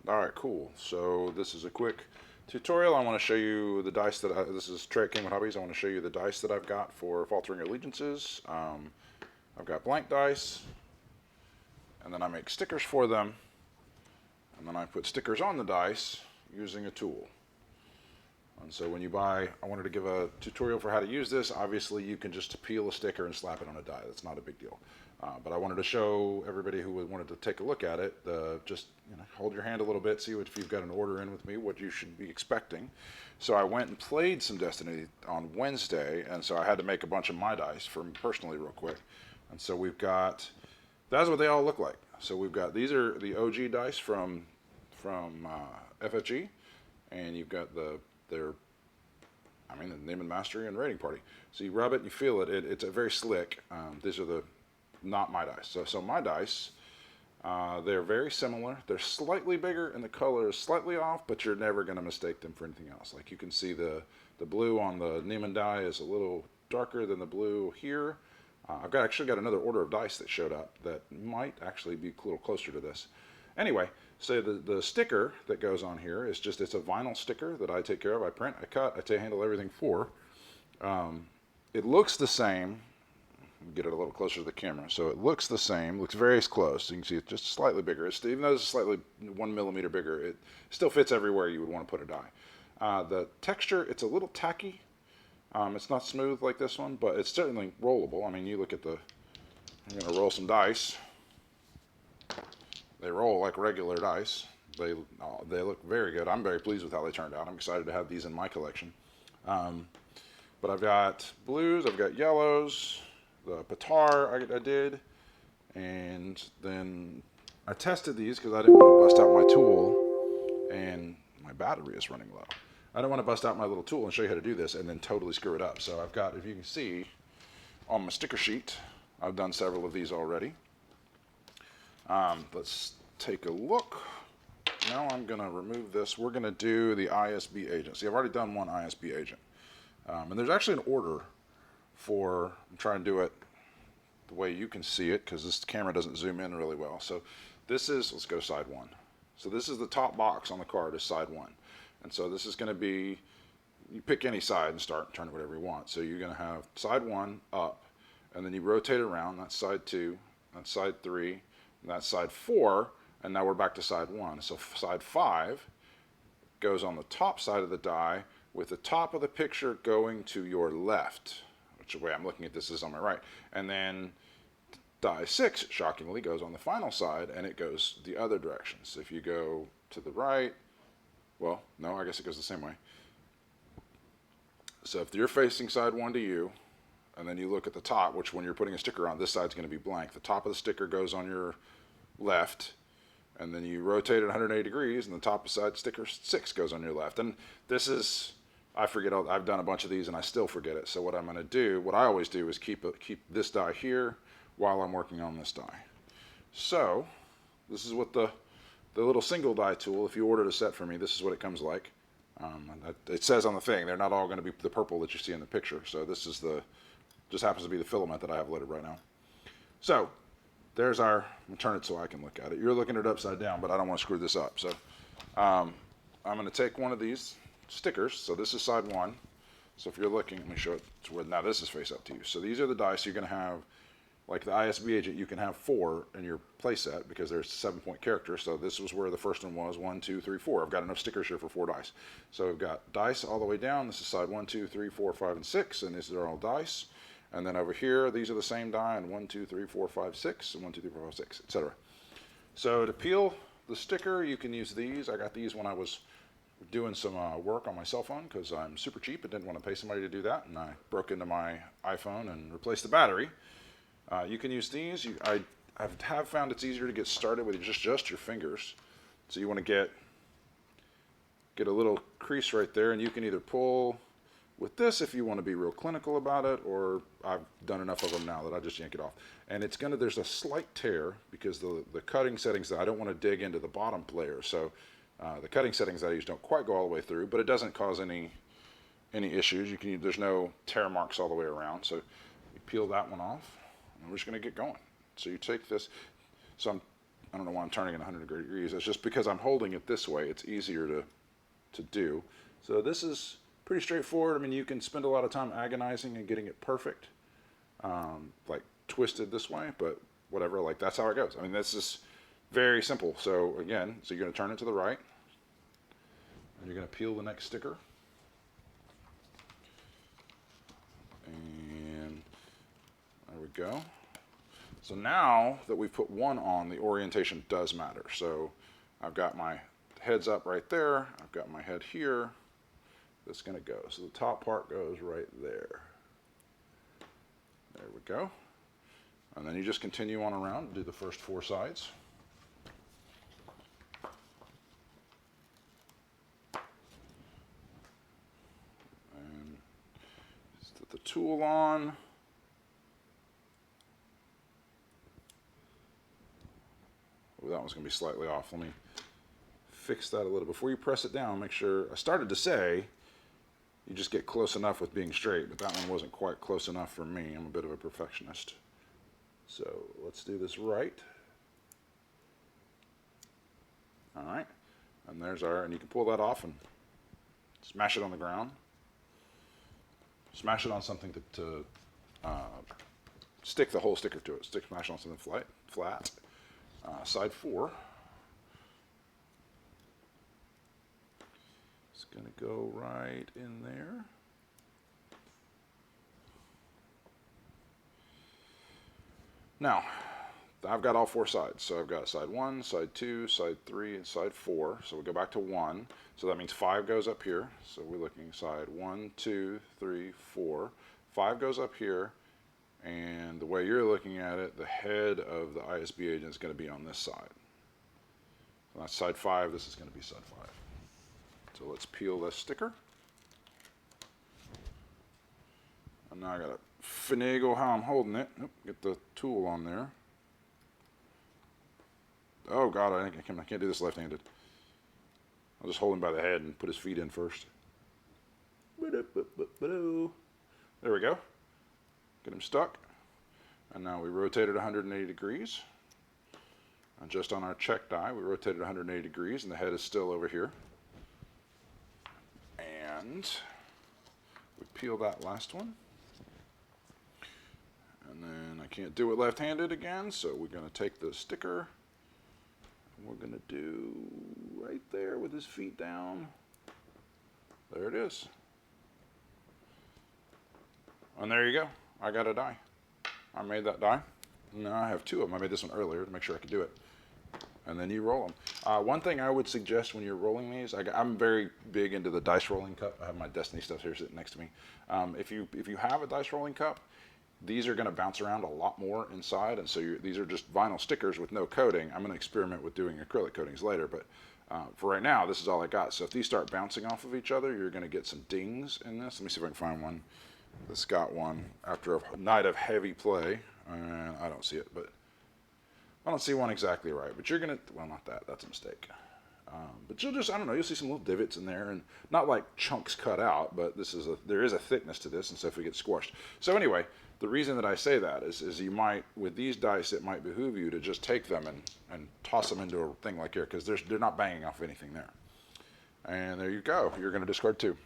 All right, cool. So this is a quick tutorial. I want to show you the dice this is Trey at Kingwood Hobbies. I want to show you the dice that I've got for Faltering Allegiances. I've got blank dice, and then I make stickers for them, and then I put stickers on the dice using a tool. And so when you buy, I wanted to give a tutorial for how to use this. Obviously, you can just peel a sticker and slap it on a die. That's not a big deal. But I wanted to show everybody who wanted to take a look at it, just hold your hand a little bit, see if you've got an order in with me, what you should be expecting. So I went and played some Destiny on Wednesday, and so I had to make a bunch of my dice for me personally real quick. And so that's what they all look like. So we've got, these are the OG dice from FFG, and you've got their the Neiman Mastery and Raiding Party. So you rub it and you feel it. It's a very slick. These are not my dice. So my dice, they're very similar. They're slightly bigger and the color is slightly off, but you're never going to mistake them for anything else. Like you can see the blue on the Neiman die is a little darker than the blue here. I've actually got another order of dice that showed up that might actually be a little closer to this. Anyway, so the sticker that goes on here is it's a vinyl sticker that I take care of. I print, I cut, I handle everything for. It looks the same. Get it a little closer to the camera. So it looks the same, looks very close. You can see it's just slightly bigger. Even though it's slightly 1 millimeter bigger, it still fits everywhere you would want to put a die. The texture, it's a little tacky. It's not smooth like this one, but it's certainly rollable. I mean, you look at I'm going to roll some dice. They roll like regular dice. They look very good. I'm very pleased with how they turned out. I'm excited to have these in my collection. But I've got blues, I've got yellows, the Patar I did, and then I tested these because I didn't want to bust out my tool, and my battery is running low. I don't want to bust out my little tool and show you how to do this and then totally screw it up. So I've got, if you can see, on my sticker sheet, I've done several of these already. Let's take a look. Now I'm going to remove this. We're going to do the ISB agent. See, I've already done one ISB agent. And there's actually an order I'm trying to do it the way you can see it because this camera doesn't zoom in really well. So let's go side one. So this is the top box on the card is side one. And so this is going to be, you pick any side and turn it whatever you want. So you're going to have side one up, and then you rotate it around. That's side two, that's side three, and that's side four, and now we're back to side one. So side five goes on the top side of the die with the top of the picture going to your left, which the way I'm looking at this is on my right. And then die 6, shockingly, goes on the final side, and it goes the other direction. So if you go to the right, well, no, I guess it goes the same way. So if you're facing side 1 to you, and then you look at the top, which when you're putting a sticker on, this side's going to be blank. The top of the sticker goes on your left, and then you rotate it 180 degrees, and the top side sticker 6 goes on your left. And this is, I forget, I've done a bunch of these and I still forget it. So what I'm going to do, what I always do is keep this die here while I'm working on this die. So this is what the little single die tool, if you ordered a set for me, this is what it comes like. It says on the thing, they're not all going to be the purple that you see in the picture. So this is just happens to be the filament that I have loaded right now. So there's I'm going to turn it so I can look at it. You're looking at it upside down, but I don't want to screw this up. So I'm going to take one of these stickers. So this is side one. So if you're looking, let me show it to where now this is face up to you. So these are the dice you're going to have. Like the ISB agent, you can have 4 in your playset because there's 7-point characters. So this was where the first one was 1, 2, 3, 4. I've got enough stickers here for 4 dice. So I've got dice all the way down. This is side 1, 2, 3, 4, 5, and 6, and these are all dice. And then over here, these are the same die, and 1, 2, 3, 4, 5, 6, and 1, 2, 3, 4, 5, 6, etc. So to peel the sticker, you can use these. I got these when I was doing some work on my cell phone because I'm super cheap and didn't want to pay somebody to do that. And I broke into my iPhone and replaced the battery. You can use these. I have found it's easier to get started with just your fingers. So you want to get a little crease right there, and you can either pull with this if you want to be real clinical about it, or I've done enough of them now that I just yank it off. And there's a slight tear because the cutting settings that I don't want to dig into the bottom layer. So the cutting settings that I use don't quite go all the way through, but it doesn't cause any issues. There's no tear marks all the way around. So you peel that one off. And we're just going to get going. So you take this. So I don't know why I'm turning it 100 degrees. It's just because I'm holding it this way. It's easier to do. So this is pretty straightforward. I mean, you can spend a lot of time agonizing and getting it perfect, like twisted this way, but whatever, like that's how it goes. I mean, this is very simple. So again, so you're going to turn it to the right, and you're going to peel the next sticker. And there we go. So now that we've put one on, the orientation does matter. So I've got my heads up right there. I've got my head here. That's going to go. So the top part goes right there. There we go. And then you just continue on around and do the first 4 sides. And set the tool on. Oh, that one's going to be slightly off. Let me fix that a little. Before you press it down, make sure, I started to say, you just get close enough with being straight, but that one wasn't quite close enough for me. I'm a bit of a perfectionist. So let's do this right. All right, and there's and you can pull that off and smash it on the ground. Smash it on something to stick the whole sticker to it. Smash it on something flat. Side 4. It's going to go right in there. Now, I've got all 4 sides. So I've got side 1, side 2, side 3, and side 4. So we go back to 1. So that means 5 goes up here. So we're looking side 1, 2, 3, 4. 5 goes up here. And the way you're looking at it, the head of the ISB agent is going to be on this side. So that's side 5. This is going to be side 5. So let's peel this sticker. And now I got to finagle how I'm holding it. Oop, get the tool on there. Oh God, I can't do this left-handed. I'll just hold him by the head and put his feet in first. There we go. Get him stuck. And now we rotate it 180 degrees. And just on our check die, we rotate it 180 degrees, and the head is still over here. And we peel that last one. And then I can't do it left-handed again, so we're going to take the sticker, and we're going to do right there with his feet down. There it is. And there you go. I got a die. I made that die. Now I have 2 of them. I made this one earlier to make sure I could do it. And then you roll them. One thing I would suggest when you're rolling these, I'm very big into the dice rolling cup. I have my Destiny stuff here sitting next to me. If you have a dice rolling cup, these are going to bounce around a lot more inside, and so these are just vinyl stickers with no coating. I'm going to experiment with doing acrylic coatings later, but for right now, this is all I got. So if these start bouncing off of each other, you're going to get some dings in this. Let me see if I can find one that's got one after a night of heavy play. I don't see it, but I don't see one exactly right. But you're going to, well, not that. That's a mistake. But you'll just, I don't know, you'll see some little divots in there, and not like chunks cut out, but there is a thickness to this, and so if we get squashed. So anyway, the reason that I say that is you might, with these dice, it might behoove you to just take them and toss them into a thing like here, because they're not banging off anything there. And there you go. You're going to discard 2.